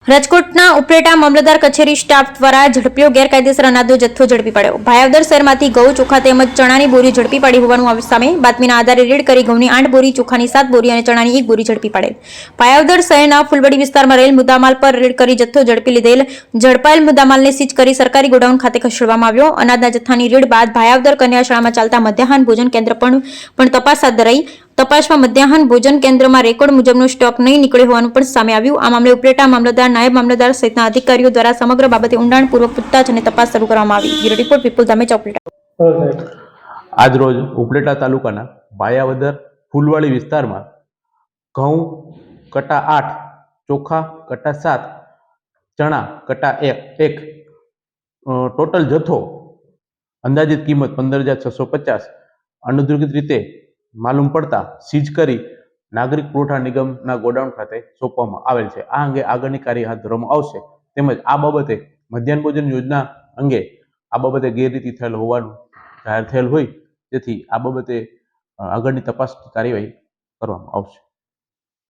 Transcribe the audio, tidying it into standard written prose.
રાજકોટના ઉપલેટા મામલતદાર કચેરી સ્ટાફ દ્વારા ઝડપ્યો ગેરકાયદેસર અનાજનો જથ્થો ઝડપી પાડ્યો। ભાયાવદર શહેરમાંથી ઘઉં, ચોખા તેમજ ચણાની બોરી ઝડપી પાડી હોવાનું સામે બાતમીના આધારે રેડ કરી ઘઉંની 8 બોરી, ચોખાની 7 બોરી અને ચણાની 1 બોરી ઝડપી પાડેલ। ભાયાવદર શહેરના ફૂલવડી વિસ્તારમાં રહેલ મુદ્દામાલ પર રેડ કરી જથ્થો ઝડપી લીધેલ। ઝડપાયેલ મુદ્દામાલને સીઝ કરી સરકારી ગોડાઉન ખાતે ખસેડવામાં આવ્યો। અનાજના જથ્થાની રેડ બાદ ભાયાવદર કન્યા શાળામાં ચાલતા મધ્યાહન ભોજન કેન્દ્ર પણ તપાસ હાથ ધરાઈ। તપાસમાં મધ્યાહન ભોજન કેન્દ્રમાં રેકોર્ડ મુજબનો સ્ટોક નહીં નીકળ્યો હોવાનું પણ સામે આવ્યું। આ મામલે ઉપલેટા મામલતદાર, નાયબ મામલતદાર સહિતના અધિકારીઓ દ્વારા સમગ્ર બાબતે ઊંડાણપૂર્વક પૂછતાછ અને તપાસ શરૂ કરવામાં આવી। બ્યુરો રિપોર્ટ વિપુલ ધામેચા, ઉપલેટા। આજરોજ ઉપલેટા તાલુકાના ભાયાવદર ફૂલવાડી વિસ્તારમાં ઘઉં કટા 8, ચોખા કટા 7, ચણા કટા 1 ટોટલ જથ્થો અંદાજિત કિંમત 15,650 અનધિકૃત રીતે માલુમ પડતા સીઝ કરી નાગરિક પુરવઠા નિગમના ગોડાઉન ખાતે સોંપવામાં આવેલ છે। આ અંગે આગળની કાર્યવાહી હાથ ધરવામાં આવશે। તેમજ આ બાબતે મધ્યાહન ભોજન યોજના અંગે આ બાબતે ગેરરીતિ થયેલ હોવાનું જાહેર થયેલ હોય, જેથી આ બાબતે આગળની તપાસ કાર્યવાહી કરવામાં આવશે।